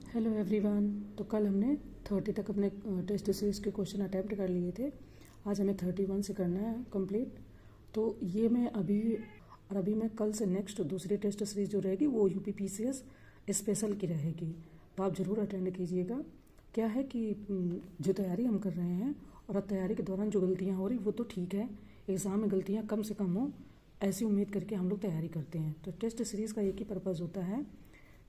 Hello everyone. तो कल हमने 30 तक अपने टेस्ट सीरीज़ के क्वेश्चन अटैम्प्ट कर लिए थे। आज हमें 31 से करना है कंप्लीट। तो ये मैं अभी मैं कल से नेक्स्ट दूसरी टेस्ट सीरीज़ जो रहेगी वो यूपीपीसीएस स्पेशल की रहेगी। तो आप ज़रूर अटेंड कीजिएगा। क्या है कि जो तैयारी हम कर रहे हैं और अब तैयारी के दौरान जो गलतियाँ हो रही वो तो ठीक है, एग्ज़ाम में गलतियाँ कम से कम हो ऐसी उम्मीद करके हम लोग तैयारी करते हैं। तो टेस्ट सीरीज़ का एक ही पर्पज़ होता है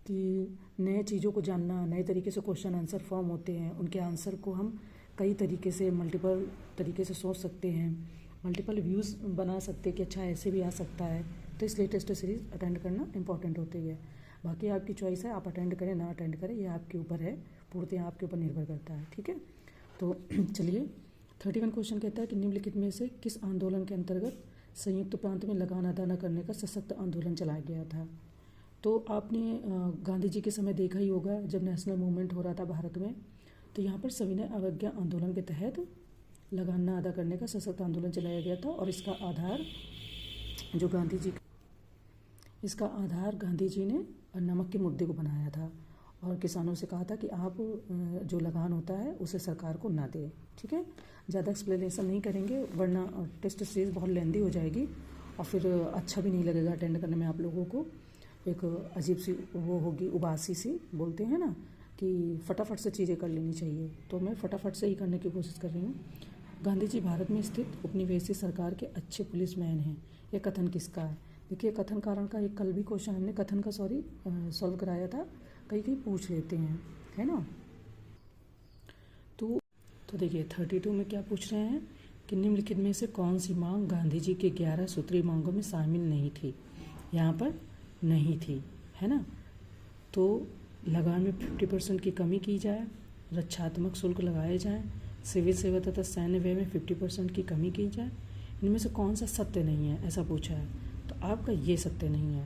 कि नए चीज़ों को जानना, नए तरीके से क्वेश्चन आंसर फॉर्म होते हैं, उनके आंसर को हम कई तरीके से मल्टीपल तरीके से सोच सकते हैं, मल्टीपल व्यूज़ बना सकते हैं कि अच्छा ऐसे भी आ सकता है। तो इसलिए टेस्ट सीरीज़ अटेंड करना इंपॉर्टेंट होती है। बाकी आपकी चॉइस है, आप अटेंड करें ना अटेंड करें, ये आपके ऊपर है, पूर्णतः आपके ऊपर निर्भर करता है। ठीक है, तो चलिए 31 क्वेश्चन कहता है कि निम्नलिखित में से किस आंदोलन के अंतर्गत संयुक्त प्रांत में लगान अदा न करने का सशक्त आंदोलन चलाया गया था। तो आपने गांधी जी के समय देखा ही होगा जब नेशनल मूवमेंट हो रहा था भारत में, तो यहाँ पर सविनय अवज्ञा आंदोलन के तहत लगान न अदा करने का सशक्त आंदोलन चलाया गया था। और इसका आधार गांधी जी ने नमक के मुद्दे को बनाया था और किसानों से कहा था कि आप जो लगान होता है उसे सरकार को ना दें। ठीक है, ज़्यादा एक्सप्लेनेशन नहीं करेंगे वरना टेस्ट सीरीज़ बहुत लेंदी हो जाएगी और फिर अच्छा भी नहीं लगेगा अटेंड करने में। आप लोगों को एक अजीब सी वो होगी, उबासी सी बोलते हैं ना कि फटाफट से चीज़ें कर लेनी चाहिए, तो मैं फटाफट से ही करने की कोशिश कर रही हूँ। गांधी जी भारत में स्थित उपनिवेशी सरकार के अच्छे पुलिसमैन हैं, यह कथन किसका है। देखिए कथन कारण का एक कल भी क्वेश्चन हमने कथन का सॉल्व कराया था, कहीं कहीं पूछ लेते हैं, है ना। तो देखिए 32 में क्या पूछ रहे हैं कि निम्नलिखित में से कौन सी मांग गांधी जी के 11 सूत्री मांगों में शामिल नहीं थी। यहाँ पर नहीं थी, है ना। तो लगान में 50% की कमी की जाए, रक्षात्मक शुल्क लगाए जाएं, सिविल सेवा तथा सैन्य व्यय में 50% की कमी की जाए। इनमें से कौन सा सत्य नहीं है ऐसा पूछा है, तो आपका ये सत्य नहीं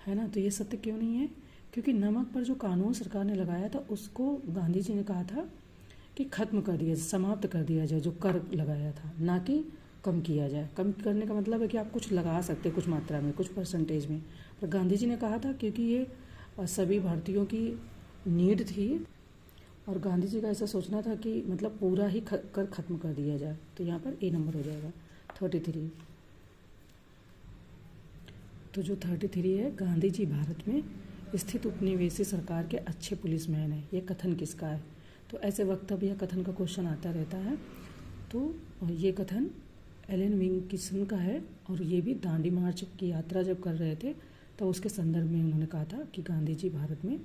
है ना। तो ये सत्य क्यों नहीं है, क्योंकि नमक पर जो कानून सरकार ने लगाया था उसको गांधी जी ने कहा था कि ख़त्म कर दिया, समाप्त कर दिया जाए, जो कर लगाया था, ना कि कम किया जाए। कम करने का मतलब है कि आप कुछ लगा सकते कुछ मात्रा में, कुछ परसेंटेज में, पर गांधी जी ने कहा था क्योंकि ये सभी भारतीयों की नीड थी और गांधी जी का ऐसा सोचना था कि मतलब पूरा ही कर ख़त्म कर दिया जाए। तो यहाँ पर ए नंबर हो जाएगा 33। तो जो 33 है, गांधी जी भारत में स्थित उपनिवेशी सरकार के अच्छे पुलिसमैन हैं, ये कथन किसका है। तो ऐसे वक्तव्य या कथन का क्वेश्चन आता रहता है। तो ये कथन एलन विल्किंसन का है और ये भी दांडी मार्च की यात्रा जब कर रहे थे तो उसके संदर्भ में उन्होंने कहा था कि गांधी जी भारत में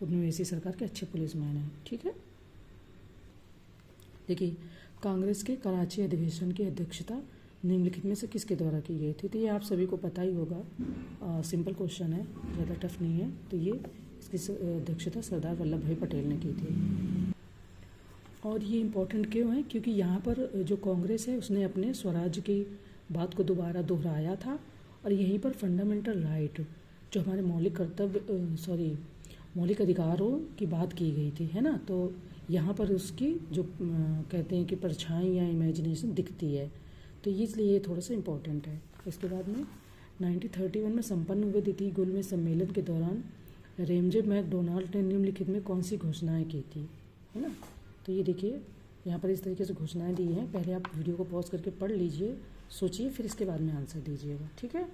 उपनिवेशी सरकार के अच्छे पुलिसमैन हैं। ठीक है, देखिए कांग्रेस के कराची अधिवेशन की अध्यक्षता निम्नलिखित में से किसके द्वारा की गई थी। तो ये आप सभी को पता ही होगा, सिंपल क्वेश्चन है, ज़्यादा टफ नहीं है। तो ये इसकी अध्यक्षता सरदार वल्लभ भाई पटेल ने की थी। और ये इम्पोर्टेंट क्यों है, क्योंकि यहाँ पर जो कांग्रेस है उसने अपने स्वराज्य की बात को दोबारा दोहराया था और यहीं पर फंडामेंटल राइट जो हमारे मौलिक अधिकारों की बात की गई थी, है ना। तो यहाँ पर उसकी जो कहते हैं कि परछाई या इमेजिनेशन दिखती है, तो इसलिए ये थोड़ा सा इम्पोर्टेंट है। इसके बाद में 1931 में संपन्न हुए द्वितीय गोलमेज सम्मेलन के दौरान रेमजे मैकडोनाल्ड ने निम्नलिखित में कौन सी घोषणाएँ की थी, है ना। तो ये देखिए यहाँ पर इस तरीके से घोषणाएं दी हैं। पहले आप वीडियो को पॉज करके पढ़ लीजिए, सोचिए, फिर इसके बाद में आंसर दीजिएगा। ठीक है,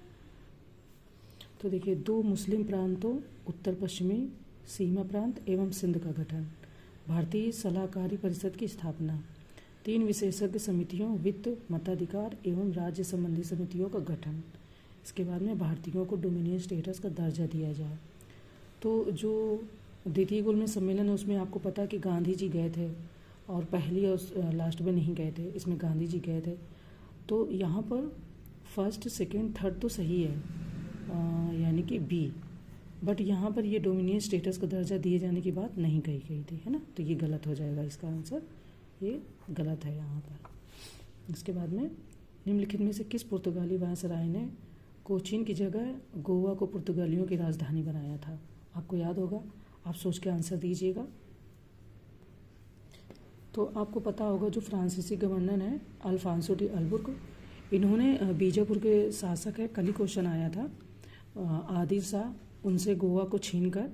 तो देखिए 2 मुस्लिम प्रांतों, उत्तर पश्चिमी सीमा प्रांत एवं सिंध का गठन, भारतीय सलाहकारी परिषद की स्थापना, 3 विशेषज्ञ समितियों, वित्त, मताधिकार एवं राज्य संबंधी समितियों का गठन। इसके बाद में भारतीयों को डोमिनियन स्टेटस का दर्जा दिया जाए। तो जो द्वितीय गोलमेज सम्मेलन है उसमें आपको पता है कि गांधी जी गए थे और पहली और लास्ट में नहीं गए थे, इसमें गांधी जी गए थे। तो यहाँ पर फर्स्ट, सेकंड, थर्ड तो सही है, यानी कि बी, बट यहाँ पर ये डोमिनियन स्टेटस का दर्जा दिए जाने की बात नहीं कही गई थी, है ना। तो ये गलत हो जाएगा, इसका आंसर ये गलत है यहाँ पर। इसके बाद में निम्नलिखित में से किस पुर्तगाली वायसराय ने कोचीन की जगह गोवा को पुर्तगालियों की राजधानी बनाया था। आपको याद होगा, आप सोच के आंसर दीजिएगा। तो आपको पता होगा जो फ्रांसीसी गवर्नर है अल्फांसो डी अल्बुर्क, इन्होंने बीजापुर के शासक है, कल ही क्वेश्चन आया था, आदिल शाह, उनसे गोवा को छीनकर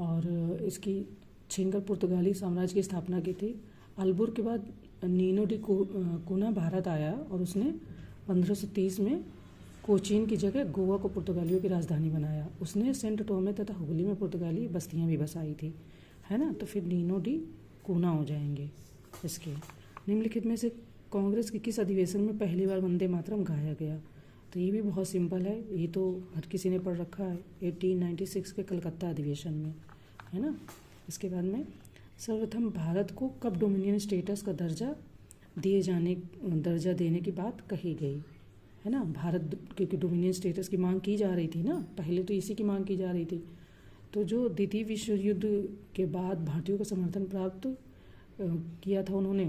और इसकी छीनकर पुर्तगाली साम्राज्य की स्थापना की थी। अल्बुर के बाद नीनो डी कूना भारत आया और उसने 1530 में कोचीन की जगह गोवा को पुर्तगालियों की राजधानी बनाया। उसने सेंट टोमे तथा हुगली में पुर्तगाली बस्तियां भी बसाई थी, है ना। तो फिर नीनो डी कूना हो जाएंगे इसके। निम्नलिखित में से कांग्रेस के किस अधिवेशन में पहली बार वंदे मातरम गाया गया? तो ये भी बहुत सिंपल है, ये तो हर किसी ने पढ़ रखा है, 1896 के कलकत्ता अधिवेशन में, है ना। इसके बाद में सर्वप्रथम भारत को कब डोमिनियन स्टेटस का दर्जा देने की बात कही गई, है ना। भारत क्योंकि डोमिनियन स्टेटस की मांग की जा रही थी ना, पहले तो इसी की मांग की जा रही थी। तो जो द्वितीय विश्व युद्ध के बाद भारतीयों का समर्थन प्राप्त किया था उन्होंने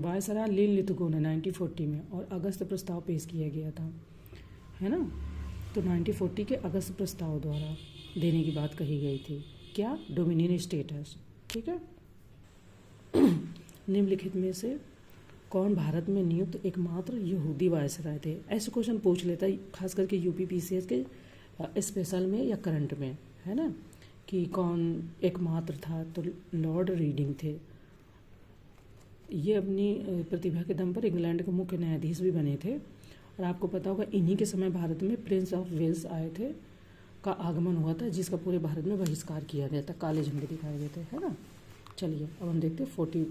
वायसराय लिन लिथगो ने 1940 में, और अगस्त प्रस्ताव पेश किया गया था, है ना। तो 1940 के अगस्त प्रस्ताव द्वारा देने की बात कही गई थी, क्या? डोमिनियन स्टेटस, ठीक है। निम्नलिखित में से कौन भारत में नियुक्त एकमात्र यहूदी वायसराय थे? ऐसे क्वेश्चन पूछ लेता है खास करके यूपीपीसीएस के स्पेशल में या करंट में, है ना, कि कौन एकमात्र था। तो लॉर्ड रीडिंग थे। ये अपनी प्रतिभा के दम पर इंग्लैंड के मुख्य न्यायाधीश भी बने थे, और आपको पता होगा इन्हीं के समय भारत में प्रिंस ऑफ वेल्स आए थे, का आगमन हुआ था, जिसका पूरे भारत में बहिष्कार किया गया था, काले झंडे दिखाए गए थे, है ना। चलिए अब हम देखते हैं 40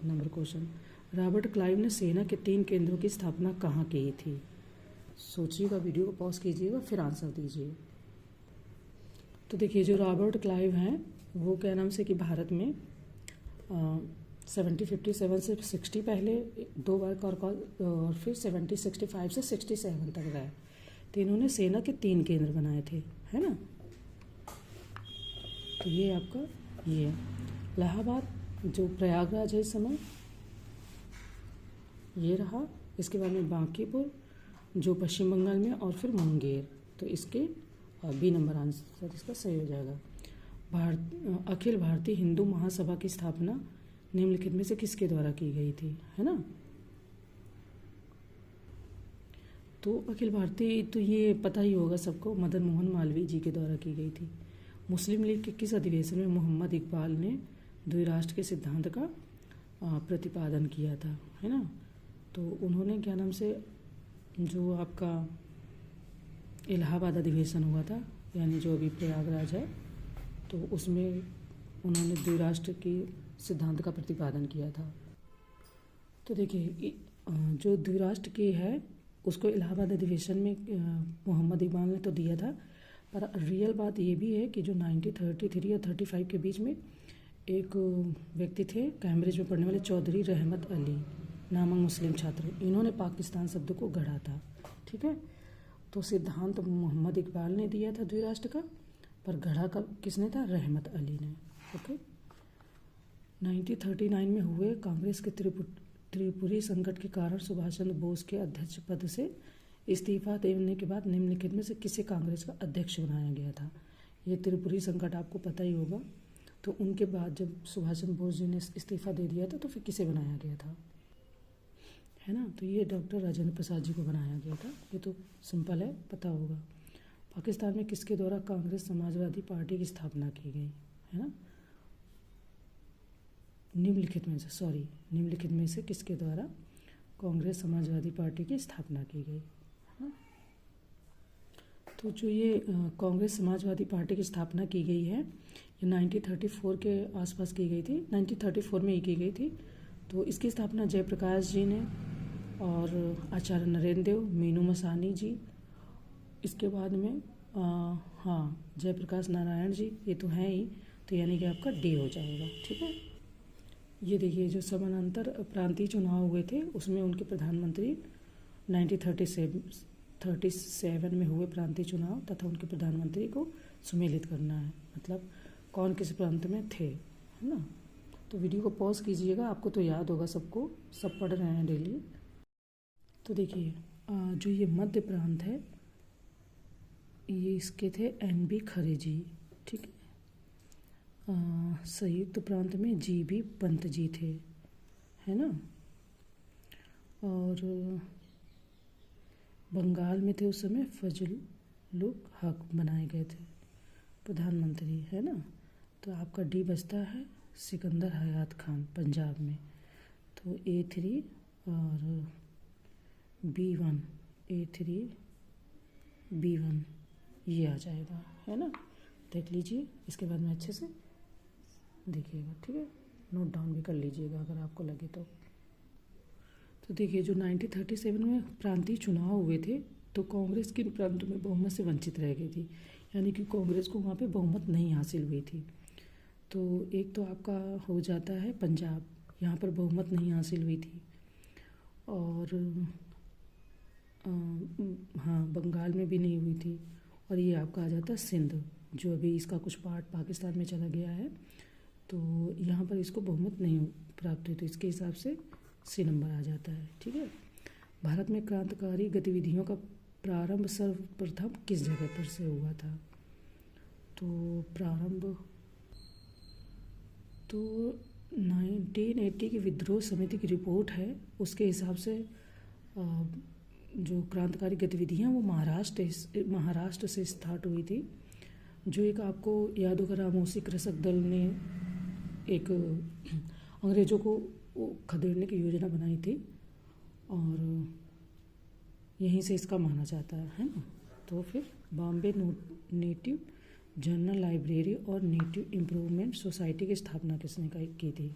नंबर क्वेश्चन। रॉबर्ट क्लाइव ने सेना के 3 केंद्रों की स्थापना कहाँ की थी? सोचिएगा, वीडियो को पॉज कीजिएगा, फिर आंसर दीजिए। तो देखिए जो रॉबर्ट क्लाइव हैं वो क्या नाम से कि भारत में 57 से 60 पहले 2 बार और फिर 65 से 67 तक रहे। तो इन्होंने सेना के 3 केंद्र बनाए थे, है ना। तो ये आपका ये इलाहाबाद जो प्रयागराज है इस समय, ये रहा। इसके बाद में बांकीपुर जो पश्चिम बंगाल में, और फिर मुंगेर। तो इसके बी नंबर आंसर इसका सही हो जाएगा। अखिल भारतीय हिंदू महासभा की स्थापना निम्नलिखित में से किसके द्वारा की गई थी, है ना। तो अखिल भारतीय तो ये पता ही होगा सबको, मदन मोहन मालवीय जी के द्वारा की गई थी। मुस्लिम लीग के किस अधिवेशन में मोहम्मद इकबाल ने द्विराष्ट्र के सिद्धांत का प्रतिपादन किया था, है ना। तो उन्होंने क्या नाम से जो आपका इलाहाबाद अधिवेशन हुआ था, यानी जो अभी प्रयागराज है, तो उसमें उन्होंने द्विराष्ट्र के सिद्धांत का प्रतिपादन किया था। तो देखिए जो द्विराष्ट्र की है उसको इलाहाबाद अधिवेशन में मोहम्मद इकबाल ने तो दिया था, पर रियल बात ये भी है कि जो 1933 और 35 के बीच में एक व्यक्ति थे कैम्ब्रिज में पढ़ने वाले चौधरी रहमत अली नामक मुस्लिम छात्र, इन्होंने पाकिस्तान शब्द को गढ़ा था, ठीक है। तो सिद्धांत मोहम्मद इकबाल ने दिया था द्विराष्ट्र का, पर गढ़ा का किसने था? रहमत अली ने, ओके। 1939 में हुए कांग्रेस के त्रिपुरी संकट के कारण सुभाष चंद्र बोस के अध्यक्ष पद से इस्तीफा देने के बाद निम्नलिखित में से किसे कांग्रेस का अध्यक्ष बनाया गया था? ये त्रिपुरी संकट आपको पता ही होगा। तो उनके बाद जब सुभाष चंद्र बोस जी ने इस्तीफा दे दिया था तो फिर किसे बनाया गया था, है ना। तो ये डॉक्टर राजेंद्र प्रसाद जी को बनाया गया था, ये तो सिंपल है, पता होगा। पाकिस्तान में किसके द्वारा कांग्रेस समाजवादी पार्टी की स्थापना की गई, है ना। निम्नलिखित में से किसके द्वारा कांग्रेस समाजवादी पार्टी की स्थापना की गई, है ना। तो जो ये कांग्रेस समाजवादी पार्टी की स्थापना की गई है, ये 1934 के आसपास की गई थी, 1934 में ही की गई थी। तो इसकी स्थापना जयप्रकाश जी ने और आचार्य नरेंद्र देव, मीनू मसानी जी, इसके बाद में जयप्रकाश नारायण जी, ये तो हैं ही। तो यानी कि आपका डी हो जाएगा, ठीक है। ये देखिए जो समानांतर प्रांतीय चुनाव हुए थे उसमें उनके प्रधानमंत्री 1937 में हुए प्रांतीय चुनाव तथा उनके प्रधानमंत्री को सुमेलित करना है, मतलब कौन किस प्रांत में थे, है ना। तो वीडियो को पॉज कीजिएगा, आपको तो याद होगा, सबको सब पढ़ रहे हैं डेली। तो देखिए जो ये मध्य प्रांत है ये इसके थे NB खरे जी, ठीक है। संयुक्त प्रांत में GB पंत जी थे, है ना। और बंगाल में थे उस समय फजलुल हक बनाए गए थे, प्रधानमंत्री, है ना। तो आपका डी बचता है सिकंदर हयात खान, पंजाब में। तो A3 और B1, A3 B1 ये आ जाएगा, है ना। देख लीजिए, इसके बाद में अच्छे से देखिएगा, ठीक है। नोट डाउन भी कर लीजिएगा अगर आपको लगे तो देखिए, जो 1937 में प्रांतीय चुनाव हुए थे तो कांग्रेस किन प्रांतों में बहुमत से वंचित रह गई थी, यानी कि कांग्रेस को वहाँ पे बहुमत नहीं हासिल हुई थी। तो एक तो आपका हो जाता है पंजाब, यहाँ पर बहुमत नहीं हासिल हुई थी। और हाँ, बंगाल में भी नहीं हुई थी। और ये आपका आ जाता है सिंध, जो अभी इसका कुछ पार्ट पाकिस्तान में चला गया है, तो यहाँ पर इसको बहुमत नहीं प्राप्त हुई, तो इसके हिसाब से C नंबर आ जाता है, ठीक है। भारत में क्रांतिकारी गतिविधियों का प्रारंभ सर्वप्रथम किस जगह पर से हुआ था? तो प्रारंभ तो 1980 की विद्रोह समिति की रिपोर्ट है, उसके हिसाब से जो क्रांतिकारी गतिविधियाँ वो महाराष्ट्र से स्टार्ट हुई थी। जो एक आपको याद होगा, रामोसी कृषक दल ने एक अंग्रेज़ों को खदेड़ने की योजना बनाई थी, और यहीं से इसका माना जाता है ना। तो फिर बॉम्बे नेटिव जनरल लाइब्रेरी और नेटिव इम्प्रूवमेंट सोसाइटी की स्थापना किसने की थी,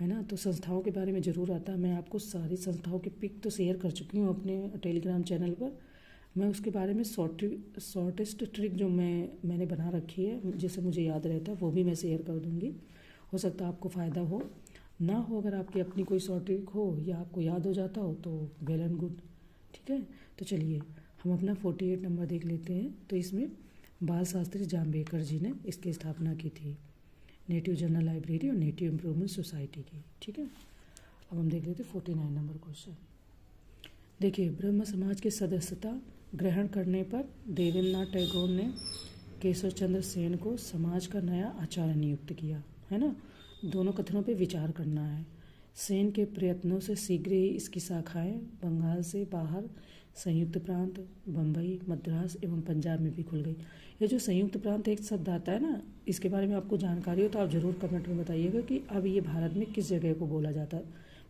है ना। तो संस्थाओं के बारे में ज़रूर आता है, मैं आपको सारी संस्थाओं के पिक तो शेयर कर चुकी हूँ अपने टेलीग्राम चैनल पर। मैं उसके बारे में शॉर्टेस्ट ट्रिक जो मैंने बना रखी है, जिसे मुझे याद रहता है, वो भी मैं शेयर कर दूँगी। हो सकता है आपको फ़ायदा हो, ना हो अगर आपकी अपनी कोई शॉर्ट ट्रिक हो या आपको याद हो जाता हो तो वेल एंड गुड, ठीक है। तो चलिए हम अपना 48 नंबर देख लेते हैं। तो इसमें बाल शास्त्री जाम्बेकर जी ने इसकी स्थापना की थी, नेटिव जनरल लाइब्रेरी और नेटिव इम्प्रूवमेंट सोसाइटी की, ठीक है। अब हम देख लेते हैं 49 नंबर क्वेश्चन। देखिए, ब्रह्म समाज की सदस्यता ग्रहण करने पर देवेंद्रनाथ टैगोर ने केशव चंद्र सेन को समाज का नया आचार्य नियुक्त किया, है ना। दोनों कथनों पे विचार करना है। सेन के प्रयत्नों से शीघ्र ही इसकी शाखाएं बंगाल से बाहर संयुक्त प्रांत, बम्बई, मद्रास एवं पंजाब में भी खुल गई। ये जो संयुक्त प्रांत एक शब्द आता है ना, इसके बारे में आपको जानकारी हो तो आप ज़रूर कमेंट में बताइएगा कि अब ये भारत में किस जगह को बोला जाता है,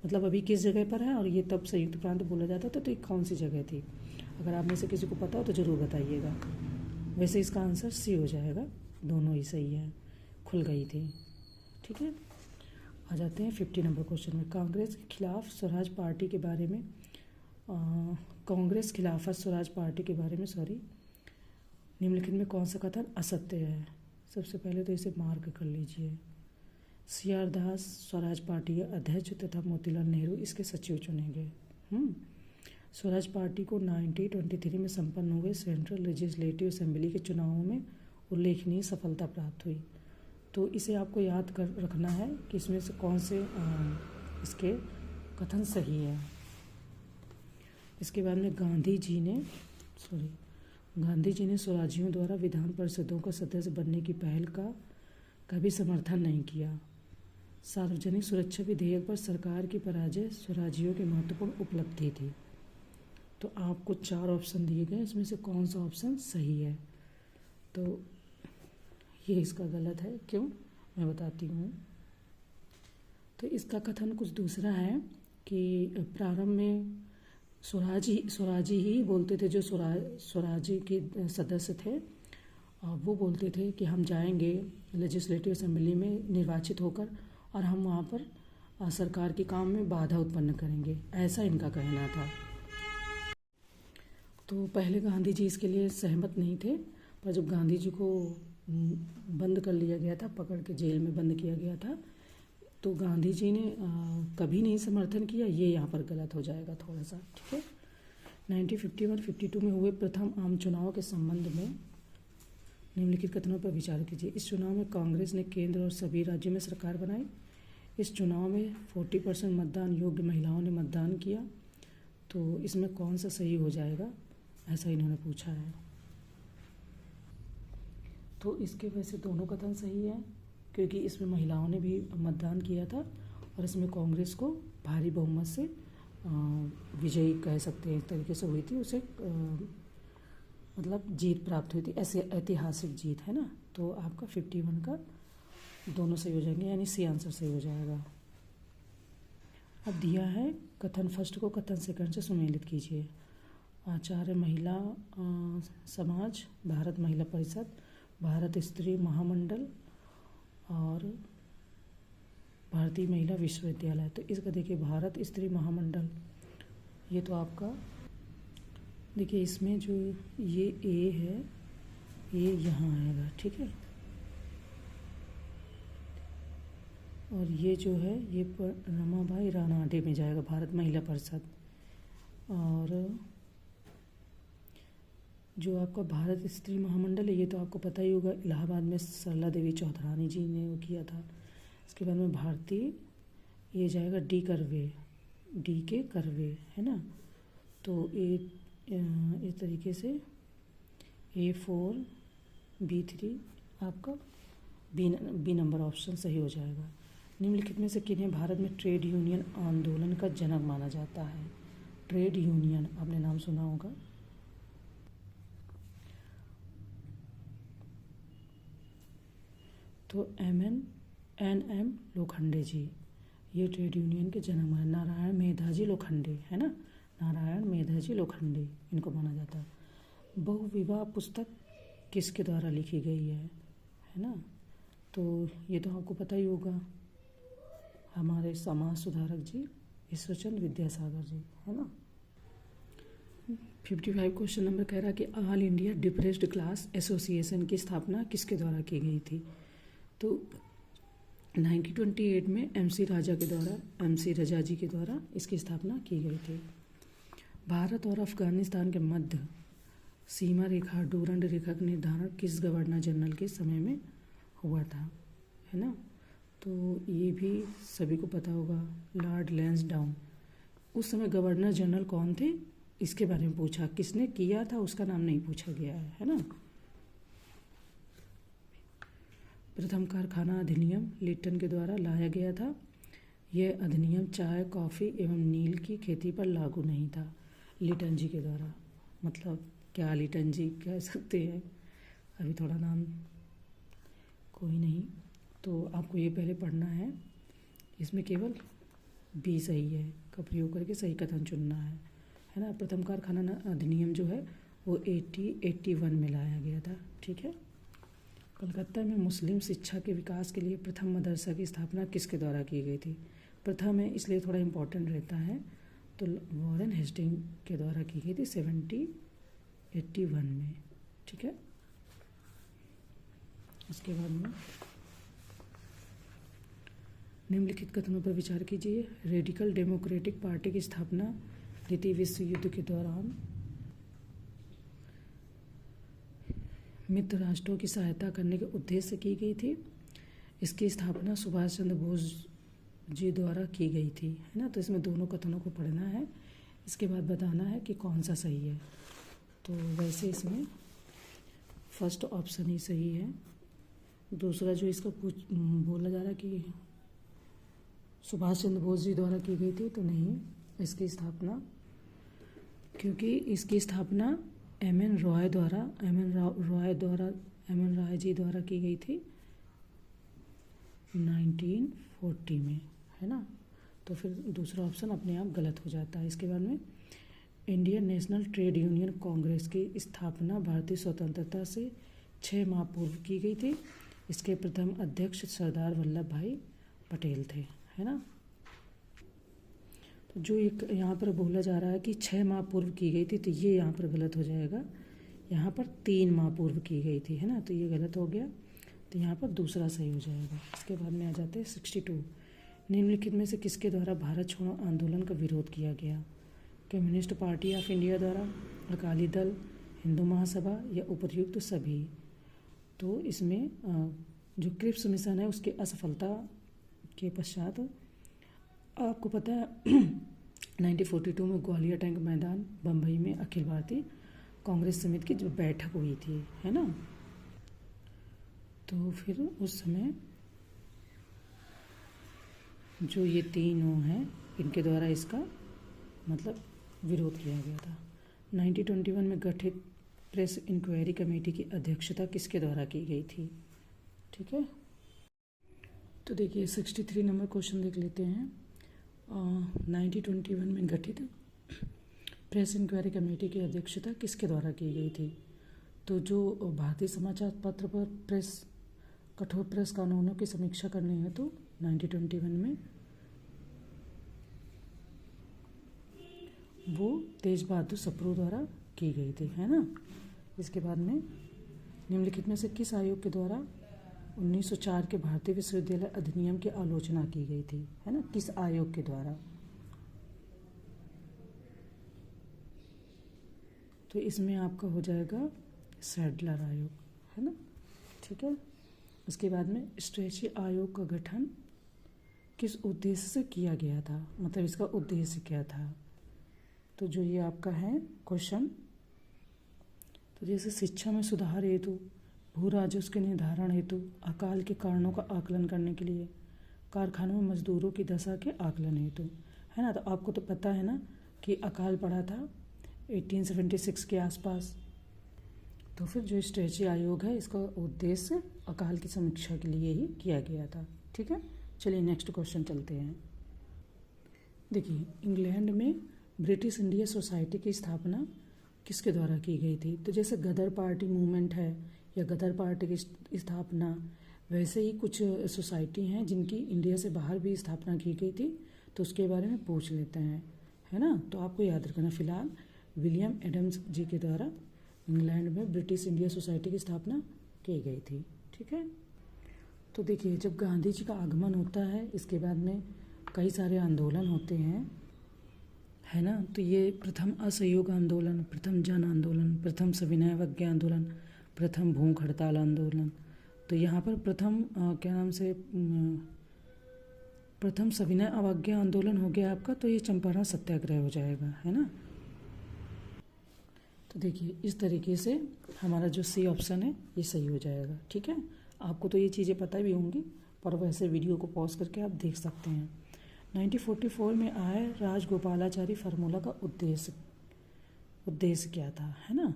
मतलब अभी किस जगह पर है, और ये तब संयुक्त प्रांत बोला जाता था तो ये कौन सी जगह थी। अगर आप में से किसी को पता हो तो ज़रूर बताइएगा। वैसे इसका आंसर C हो जाएगा, दोनों ही सही है, खुल गई थी, ठीक है। आ जाते हैं 50 नंबर क्वेश्चन में। कांग्रेस के खिलाफ स्वराज पार्टी के बारे में कांग्रेस खिलाफत स्वराज पार्टी के बारे में निम्नलिखित में कौन सा कथन असत्य है? सबसे पहले तो इसे मार्क कर लीजिए। CR दास स्वराज पार्टी के अध्यक्ष तथा मोतीलाल नेहरू इसके सचिव चुने गए। स्वराज पार्टी को 1923 में संपन्न हुए सेंट्रल लेजिस्लेटिव असेंबली के चुनावों में उल्लेखनीय सफलता प्राप्त हुई। तो इसे आपको याद कर रखना है कि इसमें से कौन से इसके कथन सही है। इसके बाद में गांधी जी ने स्वराजियों द्वारा विधान परिषदों का सदस्य बनने की पहल का भी समर्थन नहीं किया। सार्वजनिक सुरक्षा विधेयक पर सरकार की पराजय स्वराजियों की महत्वपूर्ण उपलब्धि थी। तो आपको 4 ऑप्शन दिए गए, इसमें से कौन सा ऑप्शन सही है? तो ये इसका गलत है, क्यों, मैं बताती हूँ। तो इसका कथन कुछ दूसरा है कि प्रारंभ में स्वराजी ही बोलते थे, जो स्वराजी के सदस्य थे वो बोलते थे कि हम जाएंगे लेजिस्लेटिव असेंबली में निर्वाचित होकर और हम वहाँ पर सरकार के काम में बाधा उत्पन्न करेंगे, ऐसा इनका कहना था। तो पहले गांधी जी इसके लिए सहमत नहीं थे, पर जब गांधी जी को बंद कर लिया गया था, पकड़ के जेल में बंद किया गया था, तो गांधी जी ने कभी नहीं समर्थन किया। ये यहाँ पर गलत हो जाएगा थोड़ा सा, ठीक है। 1951-52 में हुए प्रथम आम चुनाव के संबंध में निम्नलिखित कथनों पर विचार कीजिए। इस चुनाव में कांग्रेस ने केंद्र और सभी राज्यों में सरकार बनाई। इस चुनाव में 40% मतदान योग्य महिलाओं ने मतदान किया। तो इसमें कौन सा सही हो जाएगा, ऐसा इन्होंने पूछा है। तो इसके वैसे दोनों कथन सही है, क्योंकि इसमें महिलाओं ने भी मतदान किया था और इसमें कांग्रेस को भारी बहुमत से विजयी कह सकते हैं, एक तरीके से हुई थी, उसे मतलब जीत प्राप्त हुई थी, ऐसे ऐतिहासिक जीत, है ना। तो आपका 51 का दोनों सही हो जाएंगे, यानी सी आंसर सही हो जाएगा। अब दिया है कथन फर्स्ट को कथन सेकंड से सुमेलित कीजिए। आचार्य महिला समाज, भारत महिला परिषद, भारत स्त्री महामंडल और भारतीय महिला विश्वविद्यालय। तो इसका देखिए भारत स्त्री महामंडल, ये तो आपका देखिए इसमें जो ये ए है ये यहाँ आएगा, ठीक है। और ये जो है ये रमाबाई रानाडे में जाएगा, भारत महिला परिषद। और जो आपका भारत स्त्री महामंडल है ये तो आपको पता ही होगा, इलाहाबाद में सरला देवी चौधरानी जी ने वो किया था। इसके बाद में भारतीय ये जाएगा डी के करवे, है ना। तो इस तरीके से A4 B3 आपका बी नंबर ऑप्शन सही हो जाएगा। निम्नलिखित में से किन्हें भारत में ट्रेड यूनियन आंदोलन का जनक माना जाता है? ट्रेड यूनियन आपने नाम सुना होगा। तो NM लोखंडे जी ये ट्रेड यूनियन के जनक माने। नारायण मेधाजी लोखंडे, है ना, नारायण मेधाजी लोखंडे इनको माना जाता है। बहुविवाह पुस्तक किसके द्वारा लिखी गई है ना। तो ये तो आपको पता ही होगा, हमारे समाज सुधारक जी ईश्वरचंद्र विद्यासागर जी, है ना। 55 क्वेश्चन नंबर कह रहा कि all India depressed class association की स्थापना किसके द्वारा की गई थी? तो 1928 में MC रजा जी के द्वारा इसकी स्थापना की गई थी। भारत और अफगानिस्तान के मध्य सीमा रेखा डूरंड रेखा का निर्धारण किस गवर्नर जनरल के समय में हुआ था, है ना। तो ये भी सभी को पता होगा, लॉर्ड लैंसडाउन। उस समय गवर्नर जनरल कौन थे इसके बारे में पूछा, किसने किया था उसका नाम नहीं पूछा गया है ना। प्रथम कारखाना अधिनियम लिप्टन के द्वारा लाया गया था। यह अधिनियम चाय, कॉफ़ी एवं नील की खेती पर लागू नहीं था। लिप्टन जी के द्वारा, मतलब क्या लिप्टन जी कह सकते हैं, अभी थोड़ा नाम कोई नहीं। तो आपको ये पहले पढ़ना है, इसमें केवल बी सही है का प्रयोग करके सही कथन चुनना है ना। प्रथम कारखाना अधिनियम जो है वो 81 में लाया गया था, ठीक है। कलकत्ता में मुस्लिम शिक्षा के विकास के लिए प्रथम मदरसा की स्थापना किसके द्वारा की गई थी? प्रथम है इसलिए थोड़ा इम्पोर्टेंट रहता है, तो वॉरेन हेस्टिंग के द्वारा की गई थी 81 में, ठीक है। उसके बाद में निम्नलिखित कथनों पर विचार कीजिए। रेडिकल डेमोक्रेटिक पार्टी की स्थापना द्वितीय विश्व युद्ध के दौरान मित्र राष्ट्रों की सहायता करने के उद्देश्य से की गई थी। इसकी स्थापना सुभाष चंद्र बोस जी द्वारा की गई थी, है ना। तो इसमें दोनों कथनों को पढ़ना है, इसके बाद बताना है कि कौन सा सही है। तो वैसे इसमें फर्स्ट ऑप्शन ही सही है। दूसरा जो इसका बोला जा रहा है कि सुभाष चंद्र बोस जी द्वारा की गई थी, तो नहीं, इसकी स्थापना, क्योंकि इसकी स्थापना एम.एन. रॉय जी द्वारा की गई थी 1940 में, है ना। तो फिर दूसरा ऑप्शन अपने आप गलत हो जाता है। इसके बाद में Indian national trade union Congress की स्थापना भारतीय स्वतंत्रता से 6 माह पूर्व की गई थी। इसके प्रथम अध्यक्ष सरदार वल्लभ भाई पटेल थे, है ना। तो जो एक यहाँ पर बोला जा रहा है कि 6 माह पूर्व की गई थी, तो ये यहाँ पर गलत हो जाएगा। यहाँ पर 3 माह पूर्व की गई थी, है ना, तो ये गलत हो गया। तो यहाँ पर दूसरा सही हो जाएगा। इसके बाद में आ जाते हैं 62। निम्नलिखित में से किसके द्वारा भारत छोड़ो आंदोलन का विरोध किया गया? कम्युनिस्ट पार्टी ऑफ इंडिया द्वारा, अकाली दल, हिंदू महासभा या उपर्युक्त सभी। तो इसमें जो क्रिप्स मिशन है उसकी असफलता के पश्चात आपको पता है 1942 में ग्वालियर टैंक मैदान बम्बई में अखिल भारतीय कांग्रेस समिति की जो बैठक हुई थी, है ना। तो फिर उस समय जो ये तीनों हैं इनके द्वारा इसका मतलब विरोध किया गया था। 1921 में गठित प्रेस इंक्वायरी कमेटी की अध्यक्षता किसके द्वारा की गई थी? ठीक है, तो देखिए 63 नंबर क्वेश्चन देख लेते हैं। 1921 में गठित प्रेस इंक्वायरी कमेटी की अध्यक्षता किसके द्वारा की गई थी? तो जो भारतीय समाचार पत्र पर कठोर प्रेस कानूनों की समीक्षा करने हेतु 1921 में वो तेज बहादुर सप्रू द्वारा की गई थी, है ना। इसके बाद में निम्नलिखित में से किस आयोग के द्वारा 1904 के भारतीय विश्वविद्यालय अधिनियम की आलोचना की गई थी, है ना, किस आयोग के द्वारा? तो इसमें आपका हो जाएगा सैडलर आयोग, है ना, ठीक है। इसके बाद में स्ट्रेची आयोग का गठन किस उद्देश्य से किया गया था, मतलब इसका उद्देश्य क्या था? तो जो ये आपका है क्वेश्चन, तो जैसे शिक्षा में सुधार हेतु, भू राजस्व के निर्धारण हेतु, अकाल के कारणों का आकलन करने के लिए, कारखानों में मजदूरों की दशा के आकलन हेतु, है ना। तो आपको तो पता है ना कि अकाल पड़ा था 1876 के आसपास। तो फिर जो स्ट्रेची आयोग है इसका उद्देश्य अकाल की समीक्षा के लिए ही किया गया था, ठीक है। चलिए नेक्स्ट क्वेश्चन चलते हैं। देखिए इंग्लैंड में ब्रिटिश इंडिया सोसाइटी की स्थापना किसके द्वारा की गई थी? तो जैसे गदर पार्टी मूवमेंट है या गदर पार्टी की स्थापना, वैसे ही कुछ सोसाइटी हैं जिनकी इंडिया से बाहर भी स्थापना की गई थी, तो उसके बारे में पूछ लेते हैं, है ना। तो आपको याद रखना, फिलहाल विलियम एडम्स जी के द्वारा इंग्लैंड में ब्रिटिश इंडिया सोसाइटी की स्थापना की गई थी, ठीक है। तो देखिए जब गांधी जी का आगमन होता है, इसके बाद में कई सारे आंदोलन होते हैं, है ना। तो ये प्रथम असहयोग आंदोलन, प्रथम जन आंदोलन, प्रथम सविनय अवज्ञा आंदोलन, प्रथम भूख हड़ताल आंदोलन। तो यहाँ पर प्रथम सविनय अवज्ञा आंदोलन हो गया आपका, तो ये चंपारण सत्याग्रह हो जाएगा, है ना। तो देखिए इस तरीके से हमारा जो सी ऑप्शन है ये सही हो जाएगा, ठीक है। आपको तो ये चीज़ें पता भी होंगी, पर वैसे वीडियो को पॉज करके आप देख सकते हैं। 1944 में आए राजगोपालाचारी फार्मूला का उद्देश्य क्या था, है ना।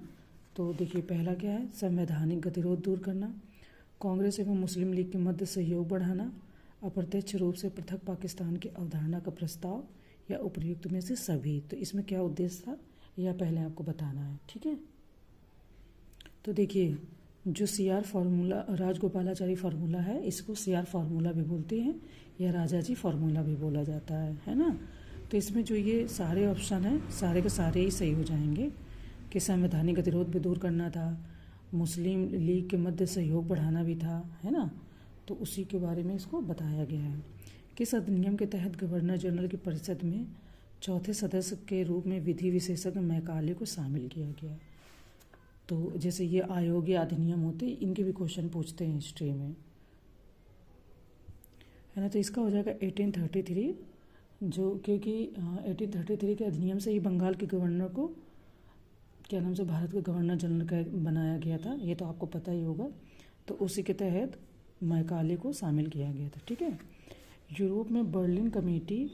तो देखिए पहला क्या है, संवैधानिक गतिरोध दूर करना, कांग्रेस एवं मुस्लिम लीग के मध्य सहयोग बढ़ाना, अप्रत्यक्ष रूप से पृथक पाकिस्तान की अवधारणा का प्रस्ताव, या उपयुक्त में से सभी। तो इसमें क्या उद्देश्य था यह पहले आपको बताना है, ठीक है। तो देखिए जो CR फार्मूला, राजगोपालाचारी फार्मूला है, इसको CR फार्मूला भी बोलते हैं या राजाजी फार्मूला भी बोला जाता है ना। तो इसमें जो ये सारे ऑप्शन हैं सारे के सारे ही सही हो जाएंगे कि संवैधानिक गतिरोध भी दूर करना था, मुस्लिम लीग के मध्य सहयोग बढ़ाना भी था, है ना। तो उसी के बारे में इसको बताया गया है। किस अधिनियम के तहत गवर्नर जनरल की परिषद में चौथे सदस्य के रूप में विधि विशेषज्ञ मैकाले को शामिल किया गया? तो जैसे ये आयोग या अधिनियम होते हैं, इनके भी क्वेश्चन पूछते हैं हिस्ट्री में, है ना। तो इसका हो जाएगा 1833, जो क्योंकि 1833 के अधिनियम से ही बंगाल के गवर्नर को क्या नाम से भारत के गवर्नर जनरल का बनाया गया था, ये तो आपको पता ही होगा। तो उसी के तहत मैकाले को शामिल किया गया था, ठीक है। यूरोप में बर्लिन कमेटी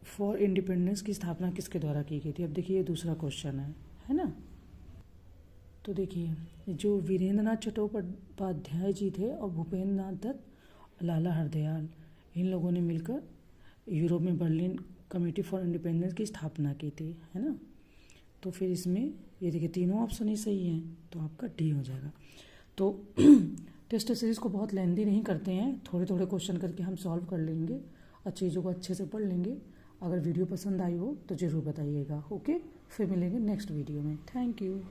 फॉर इंडिपेंडेंस की स्थापना किसके द्वारा की गई थी? अब देखिए ये दूसरा क्वेश्चन है ना। तो देखिए जो वीरेंद्रनाथ चट्टोपाध्याय जी थे और भूपेंद्र नाथ दत्त, लाला हरदयाल, इन लोगों ने मिलकर यूरोप में बर्लिन कमेटी फॉर इंडिपेंडेंस की स्थापना की थी, है ना। तो फिर इसमें ये देखिए तीनों ऑप्शन ही सही हैं, तो आपका डी हो जाएगा। तो टेस्ट सीरीज़ को बहुत लेंदी नहीं करते हैं, थोड़े थोड़े क्वेश्चन करके हम सॉल्व कर लेंगे और चीज़ों को अच्छे से पढ़ लेंगे। अगर वीडियो पसंद आई हो तो ज़रूर बताइएगा, ओके। फिर मिलेंगे नेक्स्ट वीडियो में। Thank you.